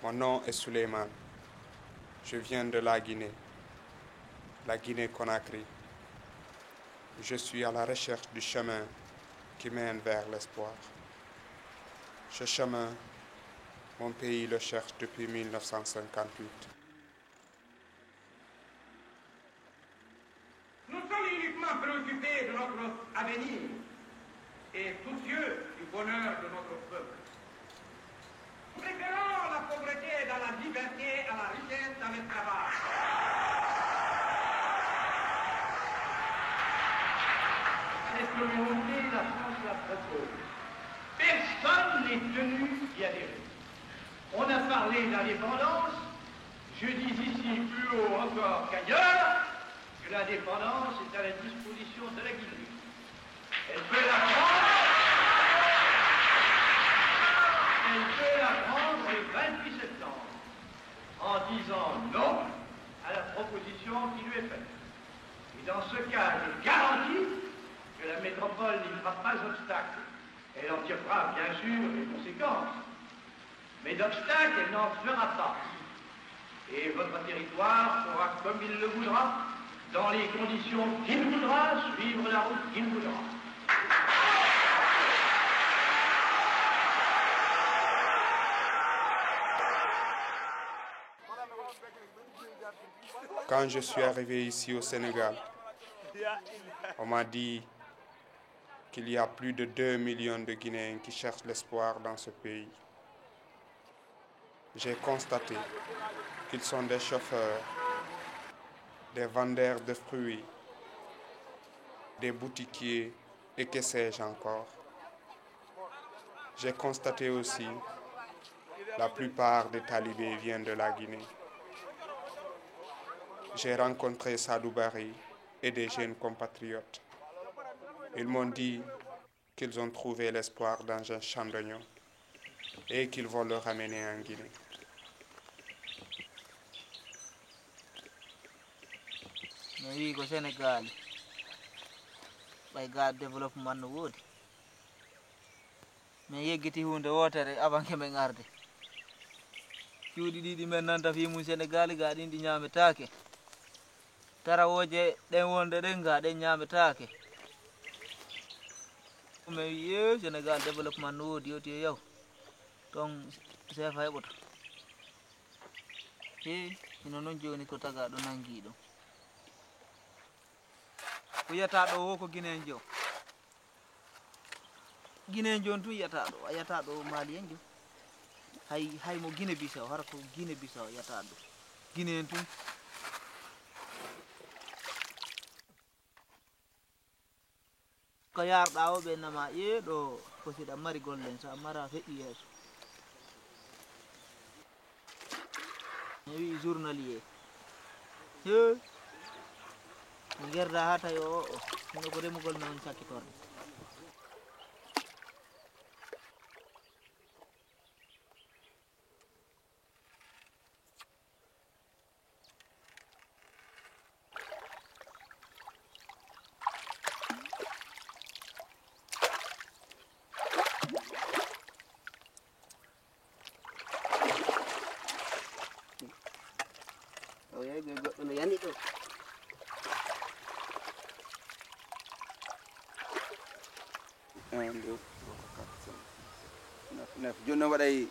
Mon nom est Suleiman. Je viens de la Guinée-Conakry. Je suis à la recherche du chemin qui mène vers l'espoir. Ce chemin, mon pays le cherche depuis 1958. Nous sommes uniquement préoccupés de notre avenir et soucieux du bonheur de notre peuple. Préférons la pauvreté dans la liberté à la richesse dans le travail. Cette communauté, la France la propose. Personne n'est tenu d'y adhérer. On a parlé d'indépendance. Je dis ici plus haut encore qu'ailleurs que l'indépendance est à la disposition de la Guinée. Elle peut la prendre le 28 septembre en disant non à la proposition qui lui est faite. Et dans ce cas, je garantis que la métropole n'y fera pas obstacle. Elle en tirera bien sûr les conséquences. Mais d'obstacle, elle n'en fera pas. Et votre territoire pourra, comme il le voudra, dans les conditions qu'il voudra, suivre la route qu'il voudra. Quand je suis arrivé ici au Sénégal, on m'a dit qu'il y a plus de 2 millions de Guinéens qui cherchent l'espoir dans ce pays. J'ai constaté qu'ils sont des chauffeurs, des vendeurs de fruits, des boutiquiers et que sais-je encore. J'ai constaté aussi que la plupart des talibés viennent de la Guinée. J'ai rencontré Sadou Barry et des jeunes compatriotes. Ils m'ont dit qu'ils ont trouvé l'espoir dans un champ d'oignons et qu'ils vont le ramener en Guinée. Oui, au Sénégal, le développement no woodi mais yeggiti hunde wotere avant ke men arde cuuɗi ɗiɗi men nanta fimu Sénégal ga ɗin ɗi ñametake tarawoje ɗen wonde ɗen ga ɗen ñametake mais wiye Sénégal développement no woodi yoti yaw ton sefa heɓoto ino noon joni ko taga ɗo nangi ɗum ko yiyata ɗo wo ko Guinéen jo Guinéen jon tun yiyata ɗo a yiyata ɗo Malien jo hay mo Guinée Bissau hara ko Guinée Bissau yiyata ɗo Guinéen tun ko yarɗa o ɓe nama ɗo ko siɗa mari gollen sa mara feƴƴi yeeso mi wi journalier mi gerda ha tawi o mino ko remugol men on cakkitorde o yeyi ɓe goɗɗo no yani ɗo joni noon waɗay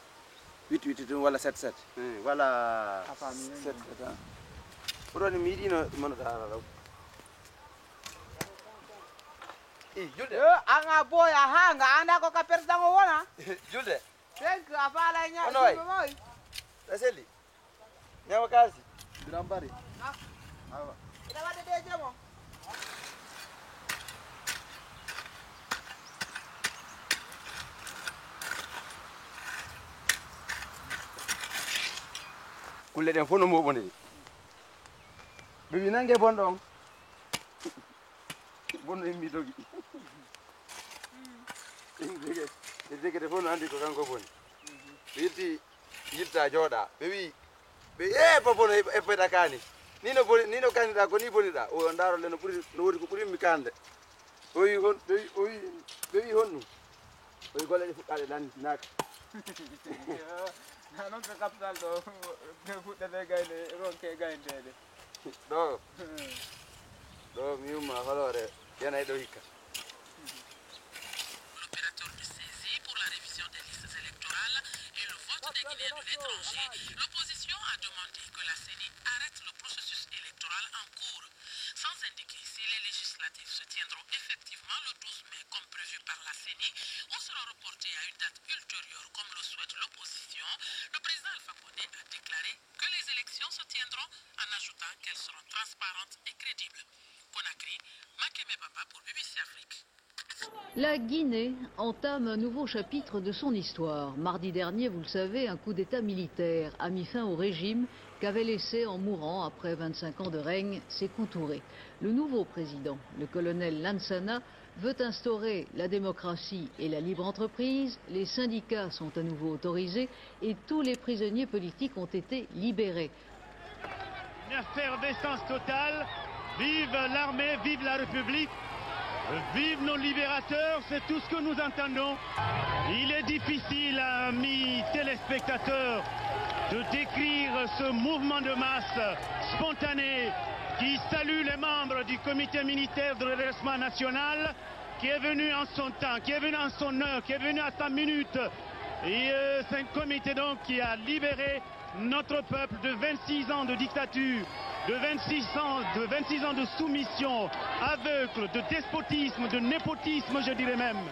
8 tun walla 7 voilà 7 ɓuroni mi yiɗino monoɗa ara ɗo julde anga boya ha nga anda ko ka président o wona julde fek a faala Ono way. moy ɗa selli ñama kalisi biram bari ida wadde de jemo kulle ɗen fof no moɓode ɓe wi nangue bonɗo on bonɗo immi dogi e jegete fof no andi ko kanko boni ɓe yetti yilta jooɗa ɓe wi ɓe bono eppeta kani ni no kandiɗa ko ni boniɗa o darole no wodi ko ɓuurimmi kande o wi ɓe wi honɗum o wi golleɗe fuɗɗaɗe naka non ɓe capital ɗo ɓe fuɗɗete gayde ronke gayndede ɗo mi yumma holore yanayi ɗo hikka. L'opérateur de saisie pour la révision des listes électorales et le vote des Guinéens de l'étranger, l'opposition a demandé que la CENI arrête le processus électoral en cours, sans indiquer si les législatives se tiendront effectivement le 12 mai comme prévu par la CENI ou seront reportées à une date ultérieure comme le souhaite l'opposition. Le président Alpha Condé a déclaré que les élections se tiendront en ajoutant qu'elles seront transparentes et crédibles. Conakry, Makeme Papa pour BBC Afrique. La Guinée entame un nouveau chapitre de son histoire. Mardi dernier, vous le savez, un coup d'État militaire a mis fin au régime qu'avait laissé en mourant après 25 ans de règne Sékou Touré. Le nouveau président, le colonel Lansana, veut instaurer la démocratie et la libre entreprise. Les syndicats sont à nouveau autorisés et tous les prisonniers politiques ont été libérés. Une effervescence totale. Vive l'armée, vive la République. Vive nos libérateurs, c'est tout ce que nous entendons. Il est difficile, amis téléspectateurs, de décrire ce mouvement de masse spontané qui salue les membres du comité militaire de redressement national, qui est venu en son temps, qui est venu en son heure, qui est venu à sa minute. Et c'est un comité donc qui a libéré notre peuple de 26 ans de dictature, de 26 ans de soumission aveugle, de despotisme, de népotisme, je dirais même.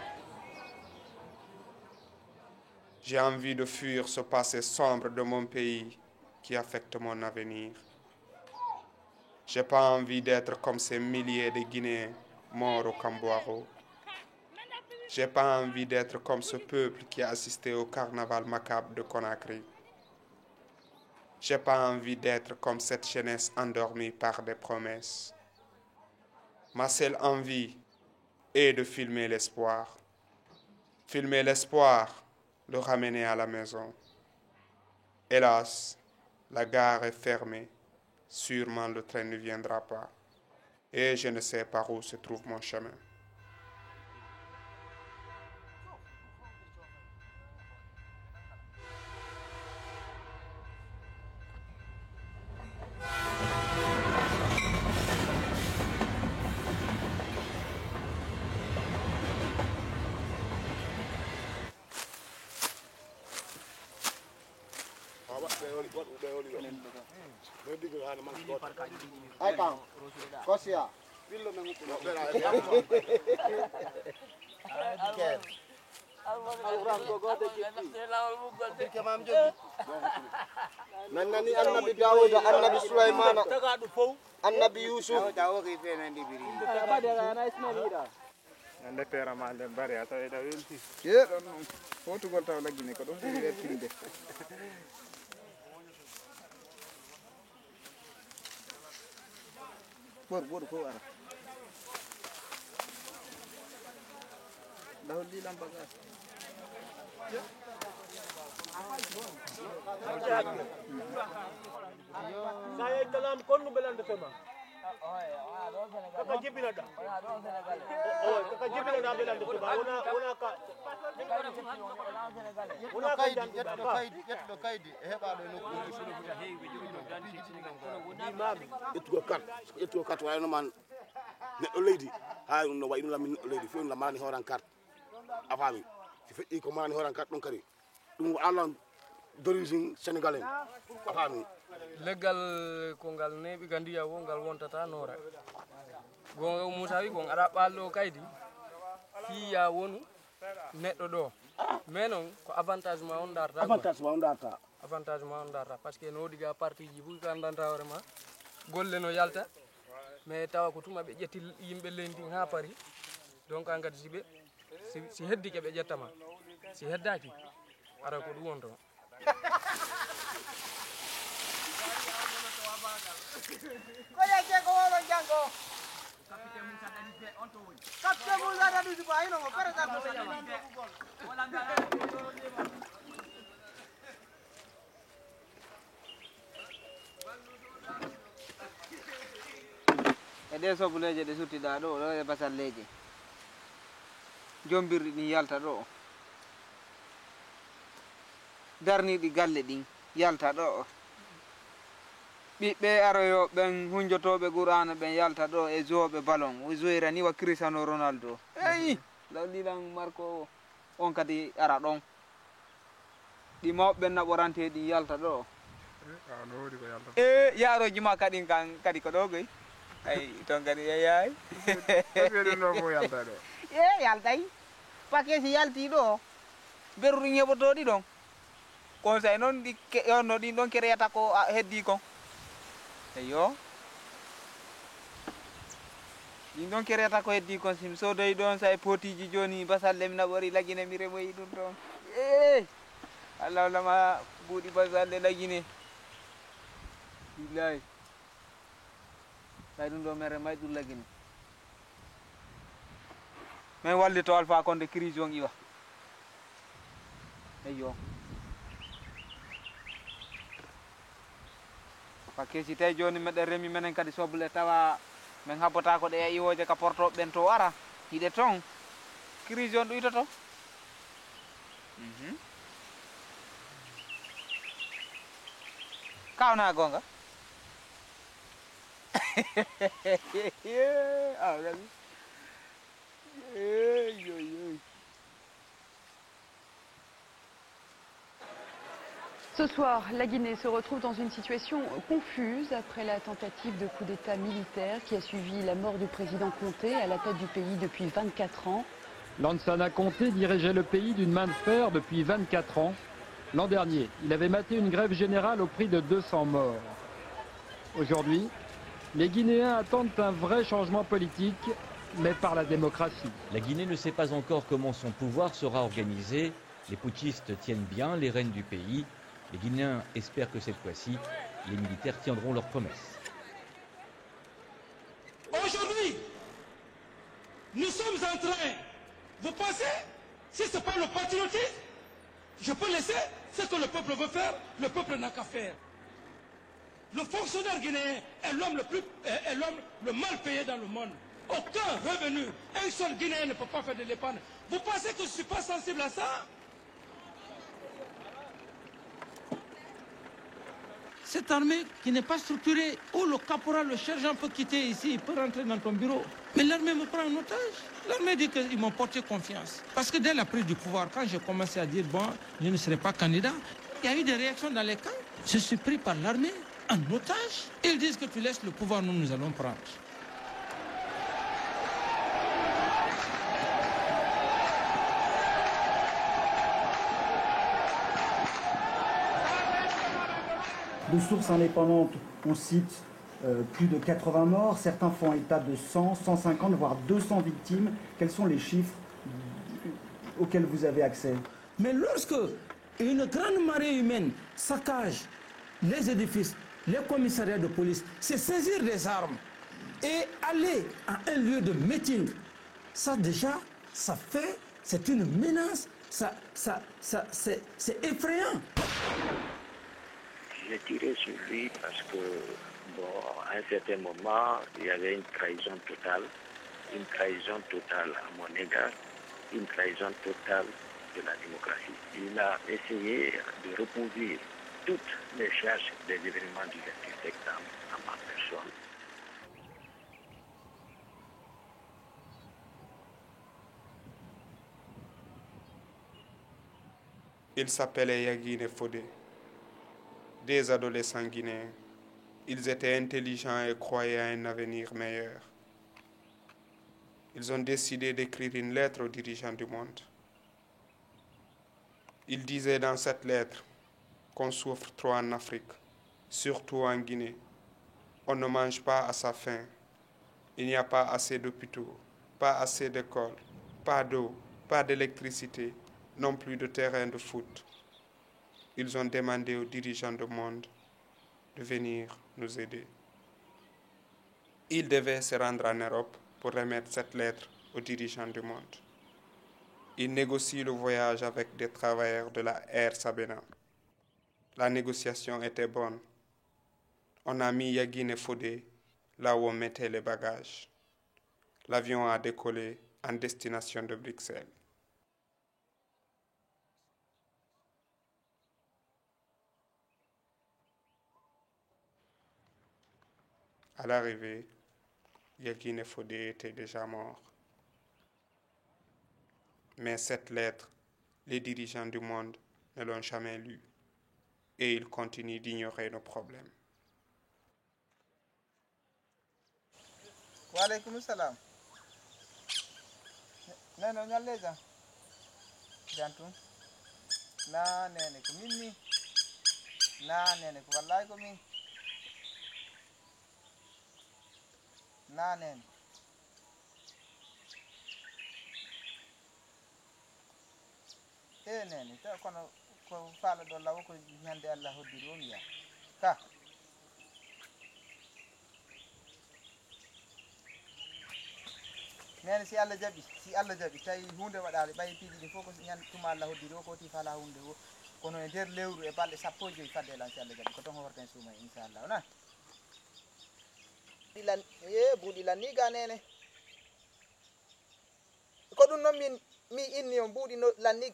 J'ai envie de fuir ce passé sombre de mon pays qui affecte mon avenir. J'ai pas envie d'être comme ces milliers de Guinéens morts au Camboiro. J'ai pas envie d'être comme ce peuple qui a assisté au carnaval macabre de Conakry. J'ai pas envie d'être comme cette jeunesse endormie par des promesses. Ma seule envie est de filmer l'espoir. Filmer l'espoir, le ramener à la maison. Hélas, la gare est fermée. Sûrement le train ne viendra pas. Et je ne sais par où se trouve mon chemin. Ai kang, kosia. Nani Annabi Dawud, Annabi Sulaiman, Annabi Yusuf. ande pera ma nden bari a tawi ɗa welti yeeɗon noon fotugol taw laggine ko ɗon ɓuri wettinde ɓoɗo fof ara ɗa hollilam bagage sa yeytanama konno belandetema kaka jibinaɗa kaka jibinaɗa belandetema wona ka wona ƴettuɗo kaydi e heɓaɗo e nokkuji imami ƴettugo carte waynoman neɗɗo leydi ha no wayi ɗum lammi neɗɗo leydi fewi ɗum lammani horan carte a faami si feƴƴi ko manani horan carte ɗum kadi ɗum alan d'origine sénégalais a faami leggal ko ngal neeɓi ga ndiya wo ngal wontata noora gonga Moussa wi gon aɗa ɓalɗo kaydi hiya wonu neɗɗo ɗo mais noon ko avantage ma on darta avantage ma on darta par ce que no woodi ga parti ji fof ko andanta hoore ma golle no yalta mais tawa ko tuma ɓe ƴetti yimɓe leydi ha paari donc en kadi siɓe si heddike ɓe ƴettama si heddaki ara ko ɗum wonto koyeke ko wono jango kapte Moussa da dudu ba ino mo perata ko se jama e ɗe sobuleje ɗe suttiɗa ɗo ɗo e basalleje jombirɗi ɗi yalta ɗo darniɗi galle ɗin yalta ɗo ɓiɓɓe aroyo ɓen hunjotoɓe qur'ana ɓen yalta ɗo e joɓe ballon o joyra ni wa Cristiano Ronaldo eyi lawlilan Marco on kadi ara ɗon ɗi mawɓe naɓoranteɗi yalta ɗo e yaaroji ma kadi kan kadi ko ɗo goy ay ton kadi yeyayi e yaltay paquet si yalti ɗo berruɗi heɓotoɗi ɗon conseil noon ɗi onno ɗin ɗon kereyata ko heddi kon eyo ɗin ɗon kereyata ko heddi kon sim sodoyi ɗon sa e potiji joni basalle mi naɓori lagine mi remoyi ɗum ɗon e Allah wallama buuɗi basalle lagine billahi tay ɗum ɗo mere may ɗum lagine min wallito Alpha Condé crise on iwa eyo paquet si tawi joni meɗen remi menen kadi soble tawa min habbata ko ɗe e iwoje ka portoɓe ɓen to ara hiɗe ton crise on ɗuytoto kawna gonga Ce soir, la Guinée se retrouve dans une situation confuse après la tentative de coup d'État militaire qui a suivi la mort du président Conté à la tête du pays depuis 24 ans. Lansana Conté dirigeait le pays d'une main de fer depuis 24 ans. L'an dernier, il avait maté une grève générale au prix de 200 morts. Aujourd'hui, les Guinéens attendent un vrai changement politique, mais par la démocratie. La Guinée ne sait pas encore comment son pouvoir sera organisé. Les putschistes tiennent bien les rênes du pays. Les Guinéens espèrent que cette fois-ci, les militaires tiendront leurs promesses. Aujourd'hui, nous sommes en train, vous pensez, si ce n'est pas le patriotisme, je peux laisser ce que le peuple veut faire, le peuple n'a qu'à faire. Le fonctionnaire guinéen est l'homme le mal payé dans le monde. Aucun revenu, un seul Guinéen ne peut pas faire de l'épargne. Vous pensez que je ne suis pas sensible à ça? Cette armée qui n'est pas structurée, où le caporal, le sergent peut quitter ici, il peut rentrer dans ton bureau. Mais l'armée me prend en otage. L'armée dit qu'ils m'ont porté confiance. Parce que dès la prise du pouvoir, quand j'ai commencé à dire, bon, je ne serai pas candidat, il y a eu des réactions dans les camps. Je suis pris par l'armée en otage. Ils disent que tu laisses le pouvoir, nous allons prendre. De sources indépendantes, on cite plus de 80 morts, certains font état de 100, 150, voire 200 victimes. Quels sont les chiffres auxquels vous avez accès? Mais lorsque une grande marée humaine saccage les édifices, les commissariats de police, c'est saisir des armes et aller à un lieu de meeting. Ça déjà, c'est une menace, c'est effrayant. J'ai tiré sur lui parce que, bon, à un certain moment, il y avait une trahison totale à mon égard, une trahison totale de la démocratie. Il a essayé de repousser toutes les charges des événements du 28 septembre à ma personne. Il s'appelait Yagine Fodé. Des adolescents guinéens. Ils étaient intelligents et croyaient à un avenir meilleur. Ils ont décidé d'écrire une lettre aux dirigeants du monde. Ils disaient dans cette lettre qu'on souffre trop en Afrique, surtout en Guinée. On ne mange pas à sa faim. Il n'y a pas assez d'hôpitaux, pas assez d'écoles, pas d'eau, pas d'électricité, non plus de terrain de foot. Ils ont demandé aux dirigeants du monde de venir nous aider. Ils devaient se rendre en Europe pour remettre cette lettre aux dirigeants du monde. Ils négocient le voyage avec des travailleurs de la Air Sabena. La négociation était bonne. On a mis Yagine Fodé là où on mettait les bagages. L'avion a décollé en destination de Bruxelles. À l'arrivée, Yekine Fodé était déjà mort. Mais cette lettre, les dirigeants du monde ne l'ont jamais lue et ils continuent d'ignorer nos problèmes. Wa alaikum salam. Neno nyaleja. Jantu. Na nene ko minni. Na nene ko wallahi ko min. Na nene. Nene ta kono ko fala do lawo ko nyande Allah hoddi dum ya. Ka. Nene si Allah jabi tawi hunde waɗade ɓayi piiji ɗi fof ko ñan tuma Allah hoddiri o ko ti fala hunde o kono e nder lewru e balɗe 15 fadde lan si Allah jabi ko ton horten suma inchallah ona ɗilan buuɗi lan ni ga nene ko ɗum noon mi inni on buuɗi lan ni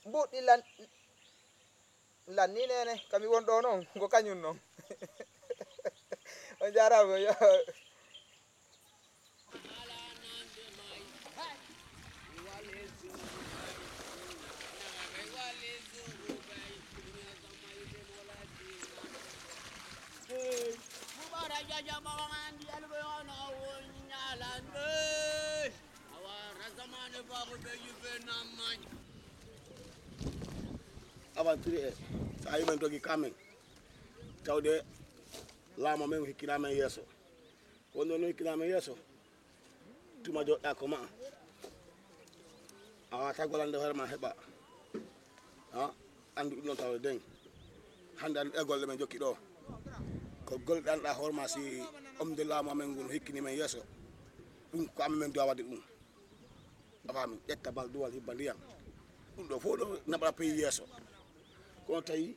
buuɗi lan ni nene kami won ɗo noon ko kañum noon on jarama yo aventure sa yimen dogi kamen tawde laamo men hikkinamen yeeso kono no hikkinamen yeeso tuma joɗɗa ko ma a wata golande hoore ma heɓa andu ɗum noon tawde den hande andu ɗe golle men jokki ɗo ko golle ɗanɗa hoore ma si omde laamo amen ngun hikkinimen yeeso ɗum ko amen men duwa wadde ɗum a faami ƴetta bal duwal hibba ndiyam ɗum ɗo fof ɗo naɓa pays yeeso kono tawi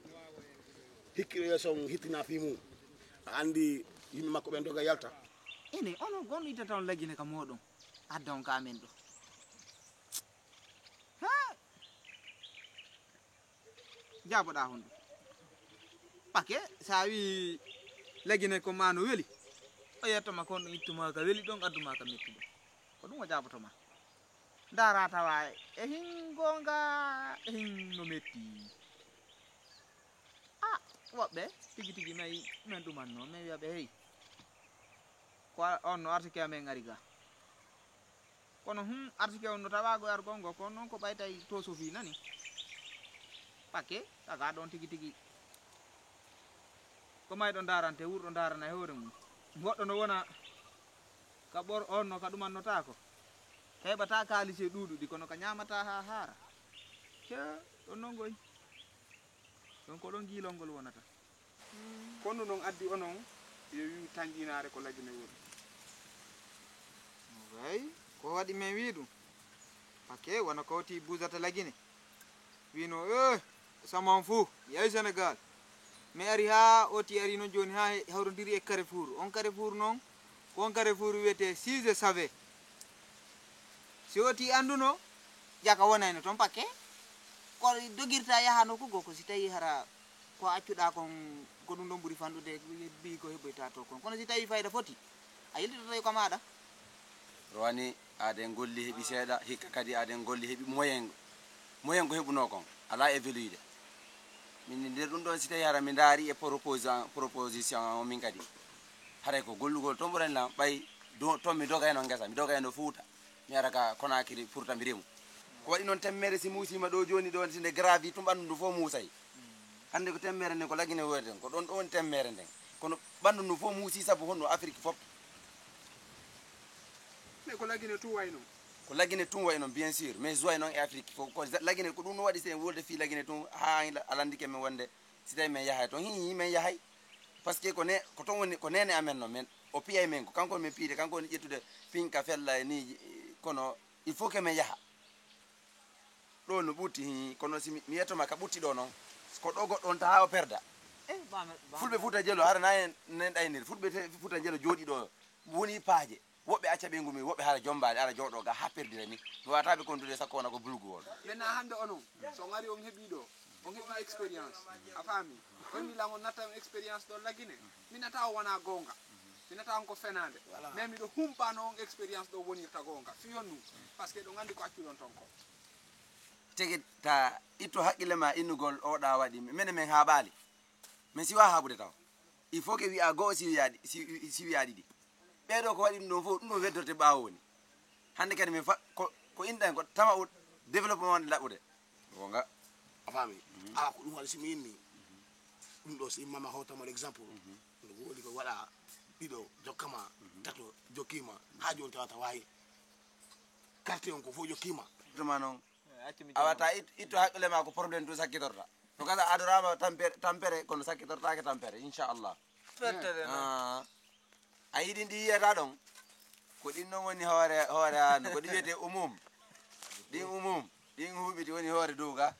hikkiɗo yeeso on hittina fi mum a andi yimɓe makko ɓen doga yalta ene ono gonɗo ittata on laggine ka moɗon adda on ka amen ɗo ha jaboɗa hon ɗum pake sa wi laggine ko ma no weeli o yettoma kon ɗum ittuma ka weeli ɗon adduma ka metti ɗo ko ɗum o jabotoma dara tawa e hin gonga e hin no metti woɓɓe tigi tigi nayi men ɗumanno min wiyaɓe hey ko on no artike amen ari ga kono artike on no tawago argol ngo kono noon ko ɓaytay to sofi nani pakke taga ɗon tigi tigi ko mayɗo darante wurɗo darana e hoore mum goɗɗo no wona ka ɓor on no ka ɗumannotako ka heɓata kalise ɗuɗuɗi kono ka ñamata ha haara ce ɗon noon goy ɗon ko ɗon guilol ngol wonata kono noon addi onon yo wi tanƴinare ko laggine woni way ko waɗi men wi ɗum pakke wona kawti busata laggine wino saman fou yey sénégal mi ari ha oti ari noon joni ha hawrodiri e Carrefour on Carrefour noon ko on Carrefour wiyete 6 savé si oti anduno jaka wonayno toon pakke ko dogirta yahano ko goko si tawi hara ko accuɗa kon ko ɗum ɗon ɓuuri fanɗude bi ko heɓoyta to kon kono si tawi fayda foti a yiltitotawi ko maɗa rowani aɗen golli heeɓi seeɗa hikka kadi aɗen golli heeɓi moyen ko heɓuno kon ala évoluide min nder ɗum ɗon si tawi hara mi daari e proposition o min kadi haray ko gollugol toon ɓuran lam ɓay toon mi doga hen o guesa mi doga hen o Fouta mi ara ka Conakry Fouta mi remu ko waɗi noon temmere si muusima ɗo joni ɗo nde gravi tum ɓanndu ndu fof muusay hande ko temmere nden ko laggine woyten ko ɗon ɗon temmere nden kono ɓanndu ndu fof muusi saabu honno Afrique fof mais ko laggine tum way noon ko laggine tum way noon bien sûr mais joy noon e Afrique fof ko laggine ko ɗum no waɗi sen wolde fi laggine tum ha alandike men wonde si tawi men yahay toon hi men yahay par ce que ko toon woni ko nene amen noon men o piyay men ko kanko men piide kanko woni ƴettude finka fella e ni kono il faut que men yaha ɗo no ɓutti kono si mi yettoma ka ɓutti ɗo noon ko ɗo goɗɗo on taha o perda fulɓe Fouta Djelo hara na nen ɗaynir fulɓe Fouta Djelo jooɗi ɗo woni paaje woɓɓe acca ɓe ngumi woɓɓe hara jombade ara jooɗo ga ha perdire ni mi wataɓe kondude sakko wona ko bulgugol maintenant hande onon so ngari on heeɓi ɗo on heeɓi expérience a faami on la mo natam expérience do lagine mi nata wana gonga mi nata on ko fenande mais mi do humpano on expérience do wonirta gonga fiyonu parce que do ngandi ko accudon ton ko tege ta itto hakkille ma innugol o da wadi men men haɓali mais si wa haɓude taw il faut que wi'a goo si wi'a ɗiɗi ɓeɗo ko waɗi ɗum ɗon fof ɗum ɗo weddorte ɓawo woni hande kadi min ko inɗen ko tama o développement wonde laɓɓude gonga a faami ala ko ɗum waɗi simi inni ɗum ɗo si mama hawtama exemple no woli ko waɗa ɗiɗo jokkama tato jokkima ha joni tawata wawi quartier on ko fof jokkima tuma noon a wata itto haqqille ma ko probléme to sakkitorta to kasa adorama tampere kono sakkitortake tampere inchallah a yiɗi ndi yiyata ɗon ko ɗin noon woni hoore hano ko ɗi wiyete umum ɗin huuɓiti woni hoore dow ga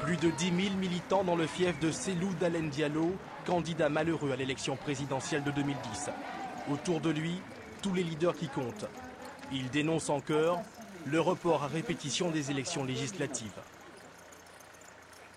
Plus de 10 000 militants dans le fief de Cellou Dalein Diallo, candidat malheureux à l'élection présidentielle de 2010. Autour de lui, tous les leaders qui comptent. Il dénonce en chœur le report à répétition des élections législatives.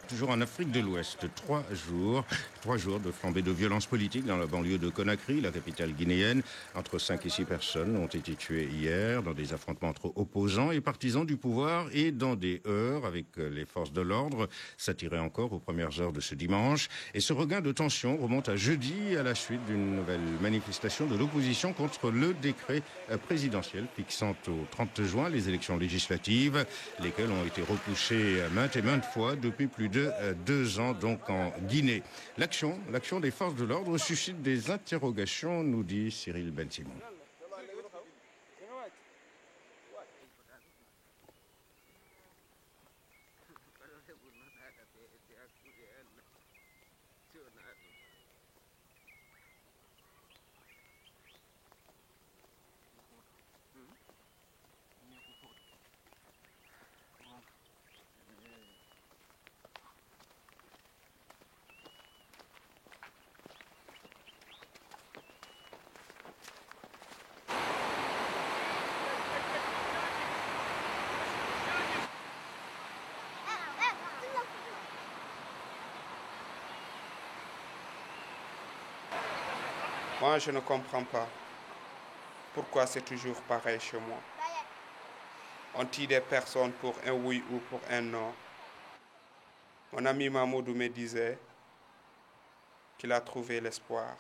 Toujours en Afrique de l'Ouest, 3 jours de flambée de violence politique dans la banlieue de Conakry, la capitale guinéenne. Entre 5 et 6 personnes ont été tuées hier dans des affrontements entre opposants et partisans du pouvoir et dans des heurts avec les forces de l'ordre. Ça tirait encore aux premières heures de ce dimanche. Et ce regain de tension remonte à jeudi à la suite d'une nouvelle manifestation de l'opposition contre le décret présidentiel fixant au 30 juin les élections législatives, lesquelles ont été repoussées maintes et maintes fois depuis plus de 2 ans donc en Guinée. L'action des forces de l'ordre suscite des interrogations, nous dit Cyril Ben-Simon. Moi, je ne comprends pas pourquoi c'est toujours pareil chez moi. On tue des personnes pour un oui ou pour un non. Mon ami Mamoudou me disait qu'il a trouvé l'espoir.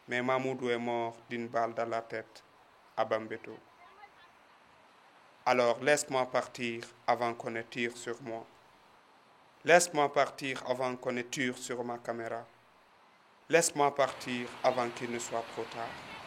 Mais Mamoudou est mort d'une balle dans la tête à Bambeto. Alors laisse-moi partir avant qu'on ne tire sur moi. Laisse-moi partir avant qu'on ne tire sur ma caméra. Laisse-moi partir avant qu'il ne soit trop tard.